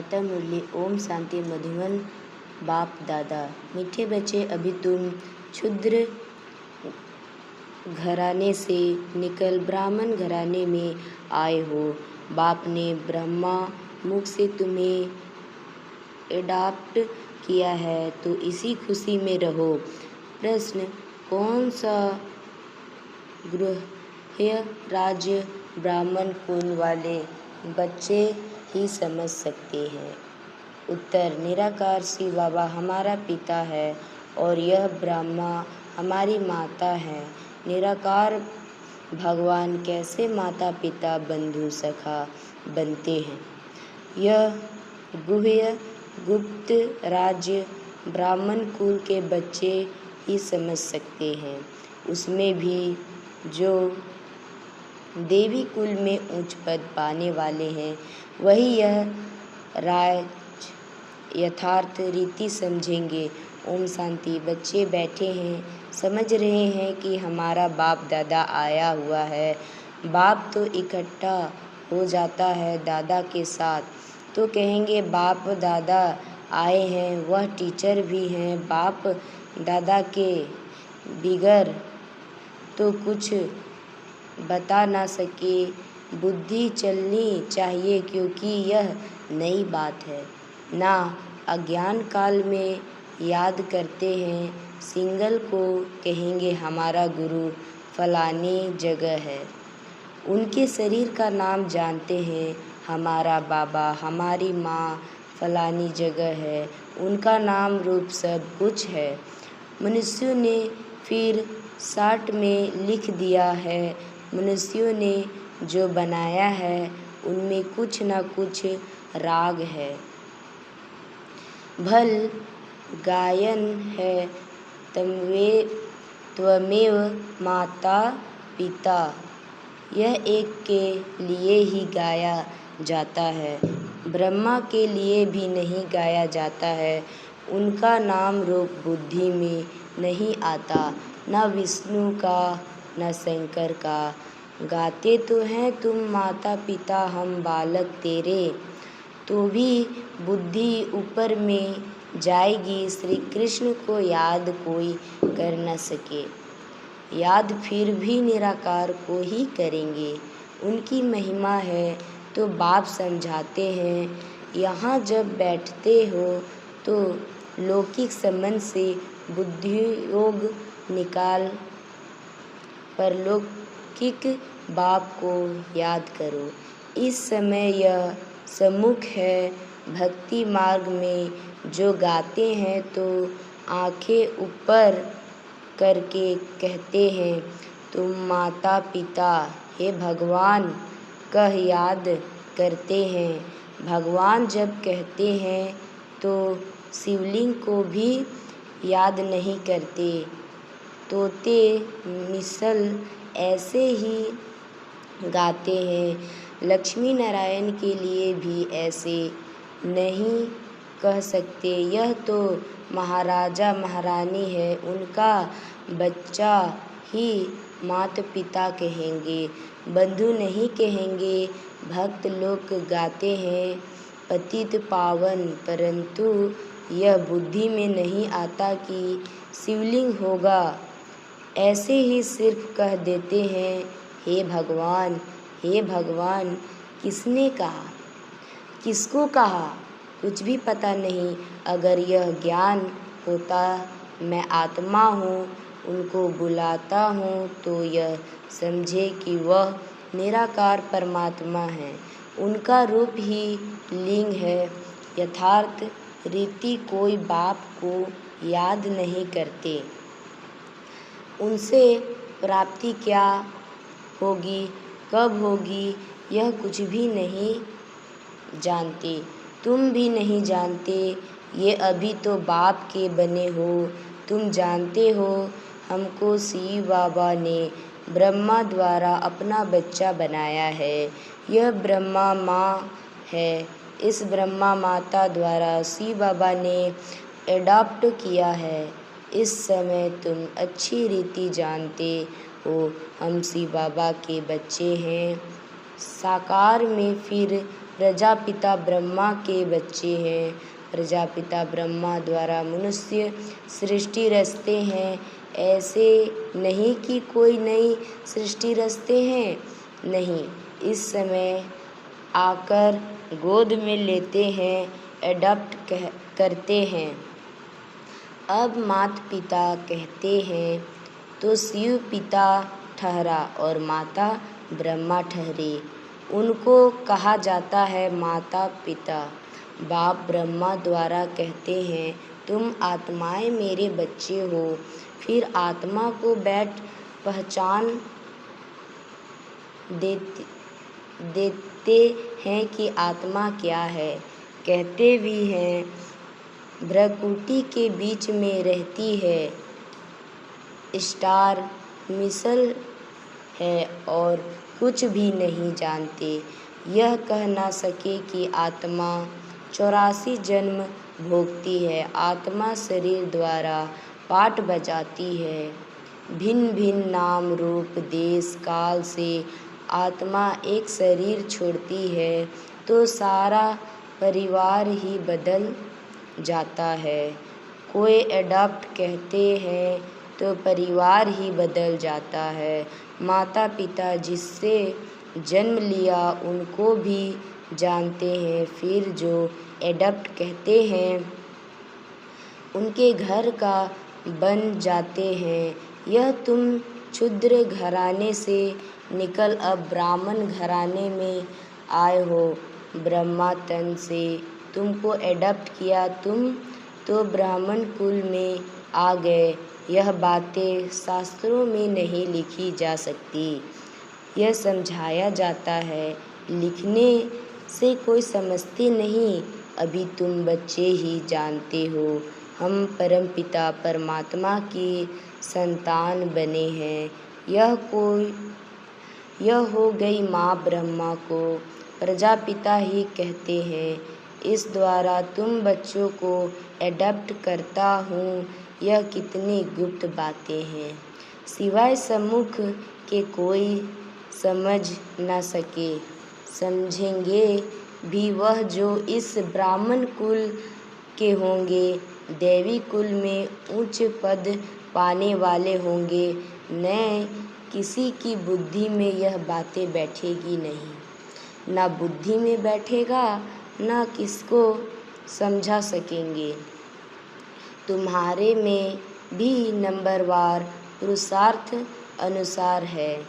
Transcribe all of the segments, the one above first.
माता मुरली। ओम शांति। मधुबन बाप दादा। मीठे बच्चे, अभी तुम क्षुद्र घराने से निकल ब्राह्मण घराने में आए हो। बाप ने ब्रह्मा मुख से तुम्हें एडॉप्ट किया है, तो इसी खुशी में रहो। प्रश्न: कौन सा गृह राज्य ब्राह्मण कुल वाले बच्चे ही समझ सकते हैं? उत्तर: निराकार शिव बाबा हमारा पिता है और यह ब्रह्मा हमारी माता है। निराकार भगवान कैसे माता पिता बंधु सखा बनते हैं, यह गुह्य गुप्त राज्य ब्राह्मण कुल के बच्चे ही समझ सकते हैं। उसमें भी जो देवी कुल में उच्च पद पाने वाले हैं, वही यह राज यथार्थ रीति समझेंगे। ओम शांति। बच्चे बैठे हैं, समझ रहे हैं कि हमारा बाप दादा आया हुआ है। बाप तो इकट्ठा हो जाता है दादा के साथ, तो कहेंगे बाप दादा आए हैं, वह टीचर भी हैं। बाप दादा के बिगर तो कुछ बता ना सके। बुद्धि चलनी चाहिए, क्योंकि यह नई बात है ना। अज्ञान काल में याद करते हैं, सिंगल को कहेंगे हमारा गुरु फलानी जगह है। उनके शरीर का नाम जानते हैं, हमारा बाबा हमारी माँ फलानी जगह है। उनका नाम रूप सब कुछ है। मनुष्यों ने फिर शार्ट में लिख दिया है। मनुष्यों ने जो बनाया है, उनमें कुछ न कुछ राग है। भल गायन है त्वमेव माता पिता, यह एक के लिए ही गाया जाता है, ब्रह्मा के लिए भी नहीं गाया जाता है। उनका नाम रूप बुद्धि में नहीं आता, न विष्णु का न शंकर का। गाते तो हैं तुम माता पिता हम बालक तेरे, तो भी बुद्धि ऊपर में जाएगी। श्री कृष्ण को याद कोई कर न सके, याद फिर भी निराकार को ही करेंगे। उनकी महिमा है तो बाप समझाते हैं। यहाँ जब बैठते हो तो लौकिक संबंध से बुद्धि योग निकाल परलौकिक बाप को याद करो। इस समय यह सम्मुख है। भक्ति मार्ग में जो गाते हैं तो आंखें ऊपर करके कहते हैं, तुम माता पिता हे भगवान कह याद करते हैं। भगवान जब कहते हैं तो शिवलिंग को भी याद नहीं करते। तोते मिसल ऐसे ही गाते हैं। लक्ष्मी नारायण के लिए भी ऐसे नहीं कह सकते। यह तो महाराजा महारानी है, उनका बच्चा ही माता पिता कहेंगे, बंधु नहीं कहेंगे। भक्त लोग गाते हैं पतित पावन, परंतु यह बुद्धि में नहीं आता कि शिवलिंग होगा। ऐसे ही सिर्फ कह देते हैं हे भगवान हे भगवान। किसने कहा, किसको कहा, कुछ भी पता नहीं। अगर यह ज्ञान होता मैं आत्मा हूँ, उनको बुलाता हूँ, तो यह समझे कि वह निराकार परमात्मा है। उनका रूप ही लिंग है। यथार्थ रीति कोई बाप को याद नहीं करते। उनसे प्राप्ति क्या होगी, कब होगी, यह कुछ भी नहीं जानते। तुम भी नहीं जानते। ये अभी तो बाप के बने हो। तुम जानते हो हमको शिव बाबा ने ब्रह्मा द्वारा अपना बच्चा बनाया है। यह ब्रह्मा माँ है। इस ब्रह्मा माता द्वारा शिव बाबा ने एडॉप्ट किया है। इस समय तुम अच्छी रीति जानते हो हम शिव बाबा के बच्चे हैं। साकार में फिर प्रजापिता ब्रह्मा के बच्चे हैं। प्रजापिता ब्रह्मा द्वारा मनुष्य सृष्टि रचते हैं। ऐसे नहीं कि कोई नई सृष्टि रचते हैं, नहीं, इस समय आकर गोद में लेते हैं, एडॉप्ट करते हैं। अब माता पिता कहते हैं तो शिव पिता ठहरा और माता ब्रह्मा ठहरे। उनको कहा जाता है माता पिता। बाप ब्रह्मा द्वारा कहते हैं तुम आत्माएं मेरे बच्चे हो। फिर आत्मा को बैठ पहचान देते हैं कि आत्मा क्या है। कहते भी हैं भ्रकुटी के बीच में रहती है, स्टार मिसल है और कुछ भी नहीं जानते। यह कह ना सके कि आत्मा 84 जन्म भोगती है। आत्मा शरीर द्वारा पाठ बजाती है। भिन्न भिन्न नाम रूप देश काल से आत्मा एक शरीर छोड़ती है तो सारा परिवार ही बदल जाता है। कोई एडॉप्ट कहते हैं तो परिवार ही बदल जाता है। माता पिता जिससे जन्म लिया उनको भी जानते हैं। फिर जो एडॉप्ट कहते हैं उनके घर का बन जाते हैं। यह तुम क्षुद्र घराने से निकल अब ब्राह्मण घराने में आए हो। ब्रह्मा तन से तुमको एडॉप्ट किया, तुम तो ब्राह्मण कुल में आ गए। यह बातें शास्त्रों में नहीं लिखी जा सकती, यह समझाया जाता है। लिखने से कोई समझते नहीं, अभी तुम बच्चे ही जानते हो। हम परमपिता परमात्मा की संतान बने हैं। यह हो गई माँ ब्रह्मा को प्रजापिता ही कहते हैं। इस द्वारा तुम बच्चों को एडॉप्ट करता हूँ। यह कितनी गुप्त बातें हैं, सिवाय सम्मुख के कोई समझ न सके। समझेंगे भी वह जो इस ब्राह्मण कुल के होंगे। देवी कुल में उच्च पद पाने वाले होंगे। न किसी की बुद्धि में यह बातें बैठेगी नहीं, ना बुद्धि में बैठेगा, ना किसको समझा सकेंगे। तुम्हारे में भी नंबरवार पुरुषार्थ अनुसार है।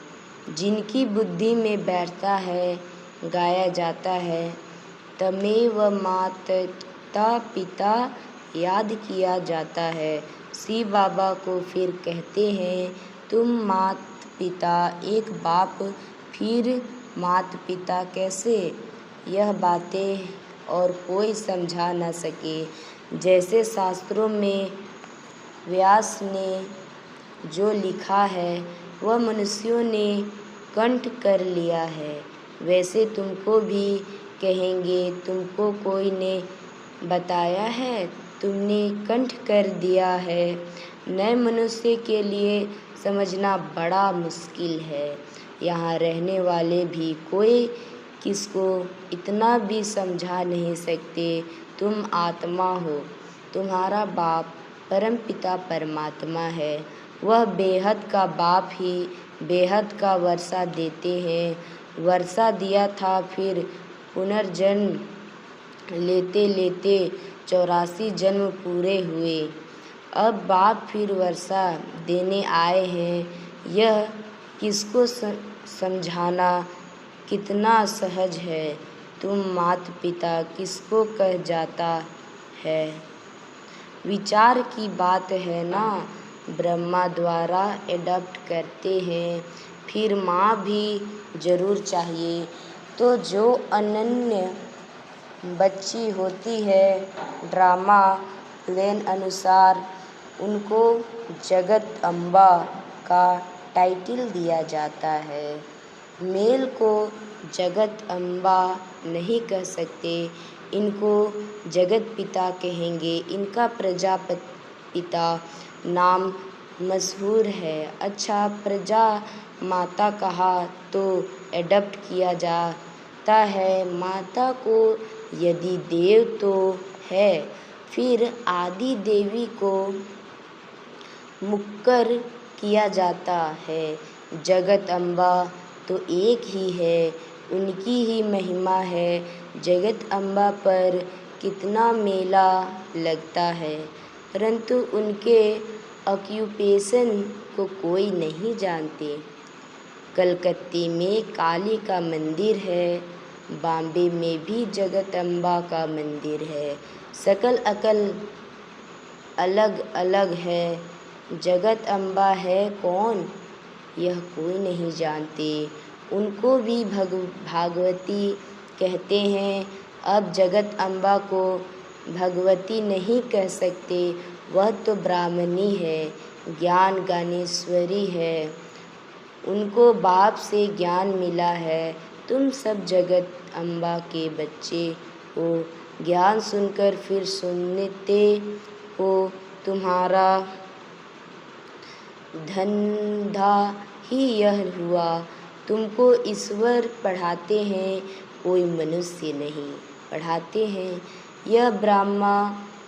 जिनकी बुद्धि में बैठता है, गाया जाता है, तमेव माता पिता याद किया जाता है। शिव बाबा को फिर कहते हैं तुम मात पिता, एक बाप फिर मात पिता कैसे। यह बातें और कोई समझा न सके। जैसे शास्त्रों में व्यास ने जो लिखा है वह मनुष्यों ने कंठ कर लिया है, वैसे तुमको भी कहेंगे। तुमको कोई ने बताया है, तुमने कंठ कर दिया है। नए मनुष्य के लिए समझना बड़ा मुश्किल है। यहाँ रहने वाले भी कोई किसको इतना भी समझा नहीं सकते। तुम आत्मा हो, तुम्हारा बाप परमपिता परमात्मा है। वह बेहद का बाप ही बेहद का वर्षा देते हैं। वर्षा दिया था, फिर पुनर्जन्म लेते लेते 84 जन्म पूरे हुए। अब बाप फिर वर्षा देने आए हैं। यह किसको समझाना कितना सहज है। तुम माता पिता किसको कह जाता है, विचार की बात है ना। ब्रह्मा द्वारा एडॉप्ट करते हैं, फिर माँ भी जरूर चाहिए। तो जो अनन्य बच्ची होती है, ड्रामा प्लेन अनुसार उनको जगत अम्बा का टाइटल दिया जाता है। मेल को जगत अम्बा नहीं कह सकते, इनको जगत पिता कहेंगे। इनका प्रजापिता नाम मशहूर है। अच्छा, प्रजा माता कहा तो एडॉप्ट किया जा लगता है माता को यदि देव तो है, फिर आदि देवी को मुक्कर किया जाता है। जगत अम्बा तो एक ही है, उनकी ही महिमा है। जगत अम्बा पर कितना मेला लगता है, परंतु उनके ऑक्यूपेशन को कोई नहीं जानते। कलकत्ते में काली का मंदिर है, बॉम्बे में भी जगत अम्बा का मंदिर है। सकल अकल अलग अलग है, जगत अम्बा है कौन यह कोई नहीं जानते। उनको भी भागवती कहते हैं। अब जगत अम्बा को भगवती नहीं कह सकते, वह तो ब्राह्मणी है, ज्ञान ज्ञानेश्वरी है, उनको बाप से ज्ञान मिला है। तुम सब जगत अम्बा के बच्चे हो, ज्ञान सुनकर फिर सुनते हो। तुम्हारा धंधा ही यह हुआ, तुमको ईश्वर पढ़ाते हैं, कोई मनुष्य नहीं पढ़ाते हैं। यह ब्रह्मा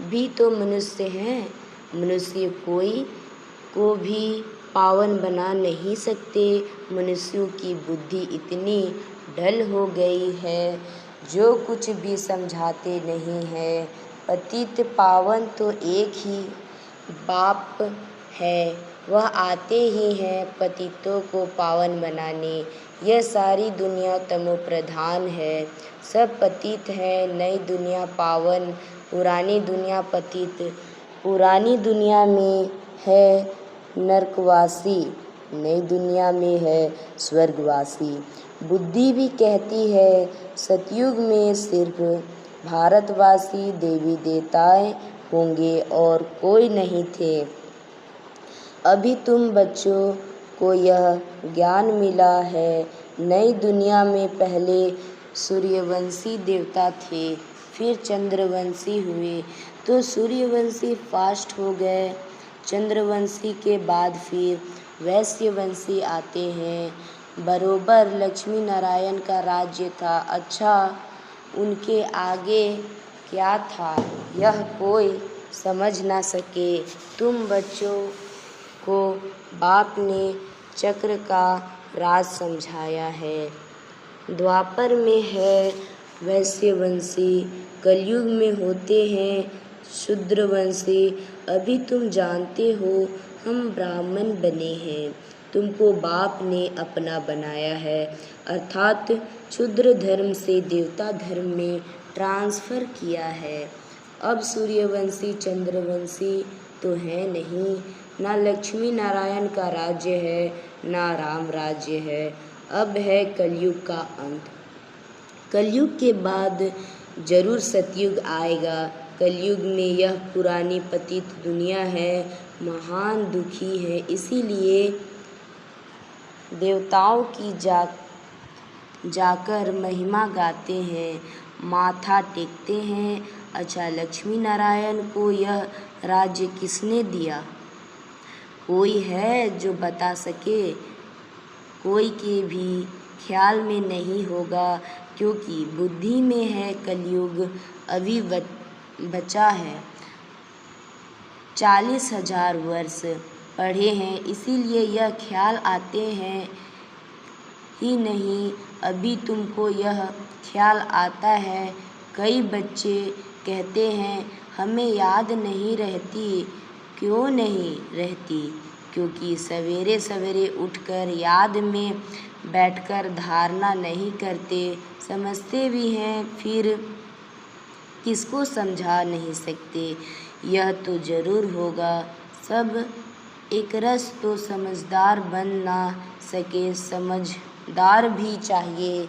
भी तो मनुष्य हैं, मनुष्य कोई को भी पावन बना नहीं सकते। मनुष्यों की बुद्धि इतनी ढल हो गई है, जो कुछ भी समझाते नहीं है। पतित पावन तो एक ही बाप है, वह आते ही हैं पतितों को पावन बनाने। यह सारी दुनिया तमो प्रधान है, सब पतित है, नई दुनिया पावन, पुरानी दुनिया पतित। पुरानी दुनिया में है नरकवासी, नई दुनिया में है स्वर्गवासी। बुद्धि भी कहती है सतयुग में सिर्फ भारतवासी देवी देवताएं होंगे और कोई नहीं थे। अभी तुम बच्चों को यह ज्ञान मिला है, नई दुनिया में पहले सूर्यवंशी देवता थे, फिर चंद्रवंशी हुए, तो सूर्यवंशी फास्ट हो गए। चंद्रवंशी के बाद फिर वैश्यवंशी आते हैं। बरोबर लक्ष्मी नारायण का राज्य था। अच्छा, उनके आगे क्या था यह कोई समझ ना सके। तुम बच्चों को बाप ने चक्र का राज समझाया है। द्वापर में है वैश्यवंशी, कलयुग में होते हैं शूद्रवंशी। अभी तुम जानते हो हम ब्राह्मण बने हैं, तुमको बाप ने अपना बनाया है, अर्थात शूद्र धर्म से देवता धर्म में ट्रांसफ़र किया है। अब सूर्यवंशी चंद्रवंशी तो है नहीं, ना लक्ष्मी नारायण का राज्य है, ना राम राज्य है। अब है कलयुग का अंत। कलयुग के बाद जरूर सतयुग आएगा। कलयुग में यह पुरानी पतित दुनिया है, महान दुखी है, इसीलिए देवताओं की जाकर महिमा गाते हैं, माथा टेकते हैं। अच्छा, लक्ष्मी नारायण को यह राज्य किसने दिया? कोई है जो बता सके? कोई के भी ख्याल में नहीं होगा, क्योंकि बुद्धि में है कलयुग अभी बचा है। 40,000 वर्ष पढ़े हैं, इसीलिए यह ख्याल आते हैं ही नहीं। अभी तुमको यह ख्याल आता है। कई बच्चे कहते हैं हमें याद नहीं रहती। क्यों नहीं रहती? क्योंकि सवेरे सवेरे उठकर याद में बैठकर धारणा नहीं करते, समझते भी हैं, फिर किसको समझा नहीं सकते। यह तो ज़रूर होगा, सब एक रस तो समझदार बन ना सके। समझदार भी चाहिए,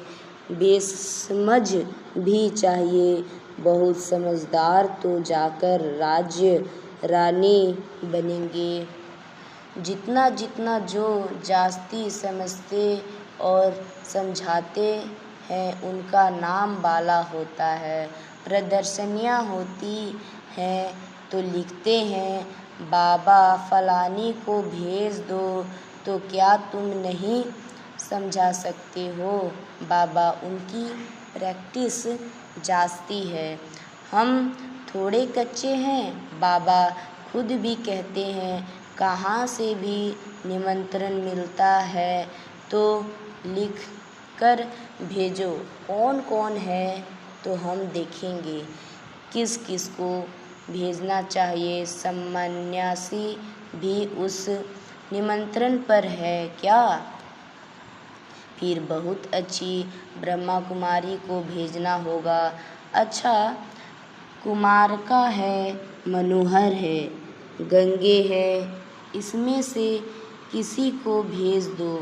बेसमझ भी चाहिए। बहुत समझदार तो जाकर राज्य रानी बनेंगे। जितना जितना जो जास्ती समझते और समझाते हैं उनका नाम बाला होता है। प्रदर्शनियाँ होती हैं तो लिखते हैं बाबा फलानी को भेज दो, तो क्या तुम नहीं समझा सकते हो? बाबा उनकी प्रैक्टिस जाती है। हम थोड़े कच्चे हैं, बाबा खुद भी कहते हैं, कहाँ से भी निमंत्रण मिलता है तो लिख कर भेजो। कौन कौन है तो हम देखेंगे किस किस को भेजना चाहिए। सन्यासी भी उस निमंत्रण पर है क्या? फिर बहुत अच्छी ब्रह्मा कुमारी को भेजना होगा। अच्छा, कुमारका है, मनोहर है, गंगे है, इसमें से किसी को भेज दो।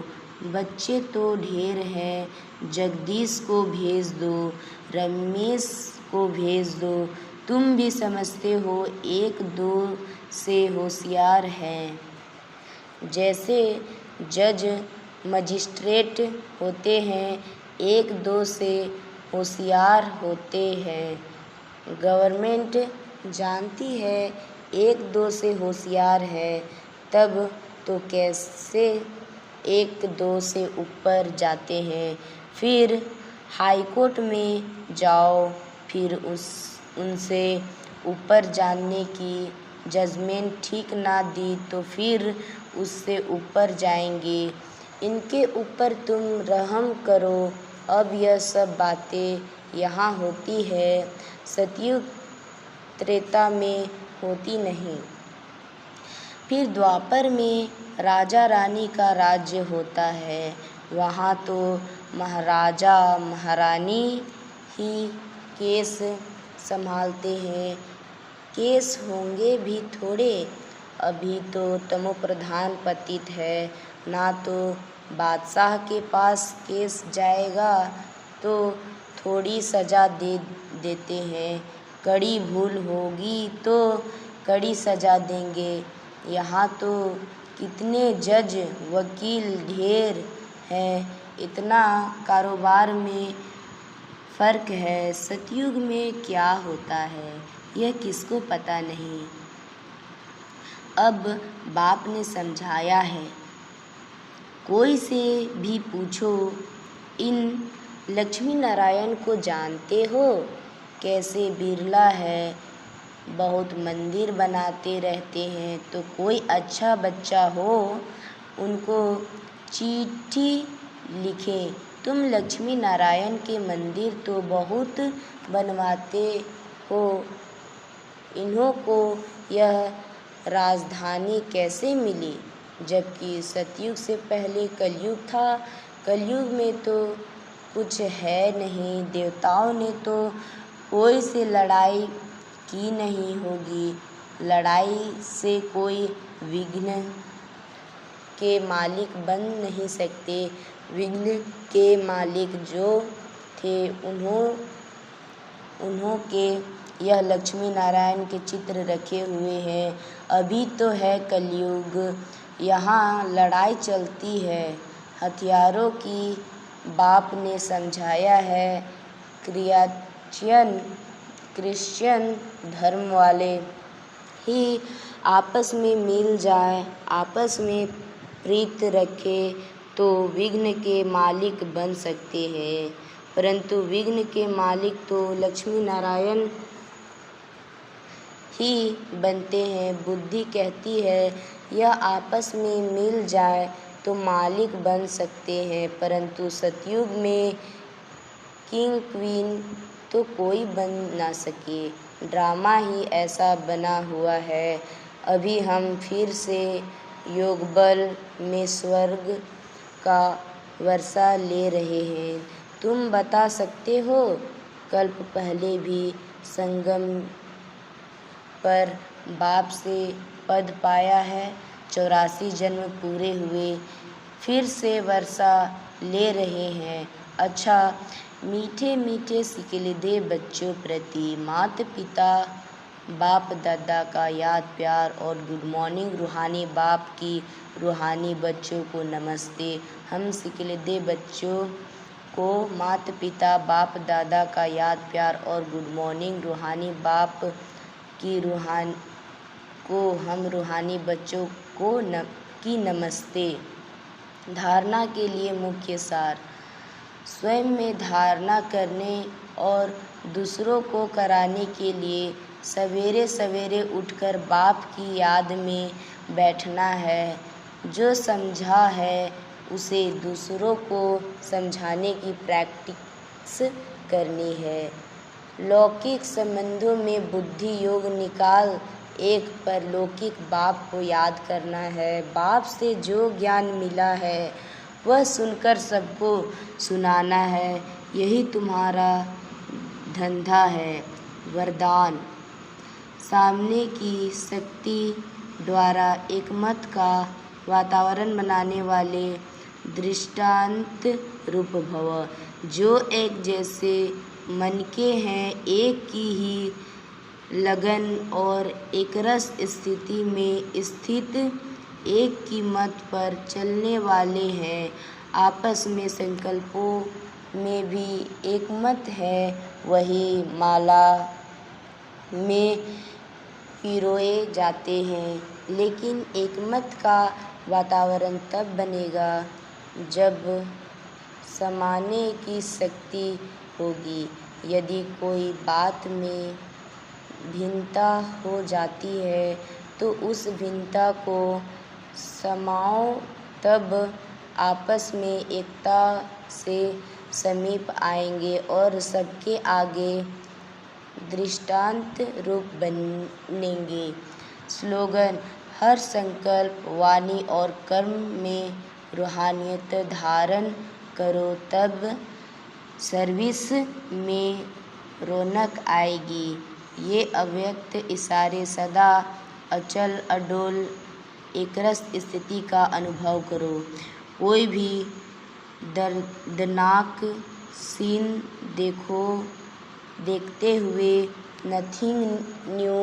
बच्चे तो ढेर हैं, जगदीश को भेज दो, रमेश को भेज दो। तुम भी समझते हो एक दो से होशियार हैं। जैसे जज मजिस्ट्रेट होते हैं, एक दो से होशियार होते हैं। गवर्नमेंट जानती है एक दो से होशियार है, तब तो कैसे एक दो से ऊपर जाते हैं। फिर हाई कोर्ट में जाओ, फिर उनसे ऊपर जाने की जजमेंट ठीक ना दी तो फिर उससे ऊपर जाएंगे। इनके ऊपर तुम रहम करो। अब यह सब बातें यहाँ होती है, सतयुग त्रेता में होती नहीं। फिर द्वापर में राजा रानी का राज्य होता है, वहाँ तो महाराजा महारानी ही केस संभालते हैं। केस होंगे भी थोड़े, अभी तो तमोप्रधान पतित है, ना तो बादशाह के पास केस जाएगा तो थोड़ी सज़ा दे देते हैं। कड़ी भूल होगी तो कड़ी सज़ा देंगे। यहाँ तो कितने जज वकील ढेर हैं, इतना कारोबार में फ़र्क है। सतयुग में क्या होता है यह किसको पता नहीं। अब बाप ने समझाया है, कोई से भी पूछो, इन लक्ष्मी नारायण को जानते हो? कैसे बिरला है, बहुत मंदिर बनाते रहते हैं। तो कोई अच्छा बच्चा हो उनको चिट्ठी लिखें, तुम लक्ष्मी नारायण के मंदिर तो बहुत बनवाते हो, इन्हों को यह राजधानी कैसे मिली? जबकि सतयुग से पहले कलयुग था। कलयुग में तो कुछ है नहीं, देवताओं ने तो कोई से लड़ाई की नहीं होगी। लड़ाई से कोई विघ्न के मालिक बन नहीं सकते। विघ्न के मालिक जो थे उन्हों के यह लक्ष्मी नारायण के चित्र रखे हुए हैं। अभी तो है कलयुग, यहाँ लड़ाई चलती है हथियारों की। बाप ने समझाया है, क्रिश्चियन धर्म वाले ही आपस में मिल जाए, आपस में प्रीत रखे तो विघ्न के मालिक बन सकते हैं। परंतु विघ्न के मालिक तो लक्ष्मी नारायण ही बनते हैं। बुद्धि कहती है यह आपस में मिल जाए तो मालिक बन सकते हैं, परंतु सतयुग में किंग क्वीन तो कोई बन ना सके। ड्रामा ही ऐसा बना हुआ है। अभी हम फिर से योग बल में स्वर्ग का वर्षा ले रहे हैं। तुम बता सकते हो, कल्प पहले भी संगम पर बाप से पद पाया है, 84 जन्म पूरे हुए, फिर से वर्षा ले रहे हैं। अच्छा, मीठे मीठे सिकले दे बच्चों प्रति माता पिता बाप दादा का याद प्यार और गुड मॉर्निंग। रूहानी बाप की रूहानी बच्चों को नमस्ते। हम सिकले दे बच्चों को माता पिता बाप दादा का याद प्यार और गुड मॉर्निंग। रूहानी बाप की हम रूहानी बच्चों को की नमस्ते। धारणा के लिए मुख्य सार, स्वयं में धारणा करने और दूसरों को कराने के लिए सवेरे सवेरे उठकर बाप की याद में बैठना है। जो समझा है उसे दूसरों को समझाने की प्रैक्टिस करनी है। लौकिक संबंधों में बुद्धि योग निकाल एक परलौकिक बाप को याद करना है। बाप से जो ज्ञान मिला है वह सुनकर सबको सुनाना है। यही तुम्हारा धंधा है। वरदान। सामने की शक्ति द्वारा एकमत का वातावरण बनाने वाले दृष्टांत रूप भव। जो एक जैसे मन के हैं, एक की ही लगन और एकरस स्थिति में स्थित, एक की मत पर चलने वाले हैं, आपस में संकल्पों में भी एक मत है, वही माला में पिरोए जाते हैं। लेकिन एकमत का वातावरण तब बनेगा जब समाने की शक्ति होगी। यदि कोई बात में भिन्नता हो जाती है तो उस भिन्नता को समाओ, तब आपस में एकता से समीप आएंगे और सबके आगे दृष्टांत रूप बनेंगे। स्लोगन। हर संकल्प, वाणी और कर्म में रूहानियत धारण करो, तब सर्विस में रौनक आएगी। ये अव्यक्त इशारे सदा अचल अडोल एकरस स्थिति का अनुभव करो। कोई भी दर्दनाक सीन देखते हुए नथिंग न्यू,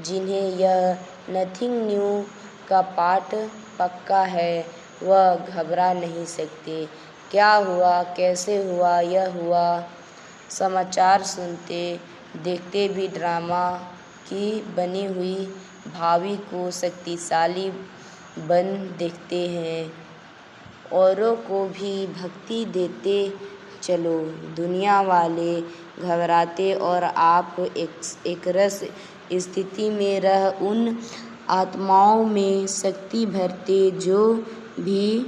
जिन्हें यह नथिंग न्यू का पाठ पक्का है, वह घबरा नहीं सकते। क्या हुआ, कैसे हुआ, यह हुआ, समाचार सुनते देखते भी ड्रामा की बनी हुई भावी को शक्तिशाली बन देखते हैं। औरों को भी भक्ति देते चलो। दुनिया वाले घबराते और आप एकरस स्थिति में रह उन आत्माओं में शक्ति भरते जो भी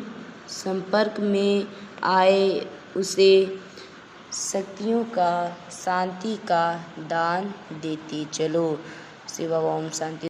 संपर्क में आए उसे शक्तियों का, शांति का दान देते चलो। शिव ओम शांति।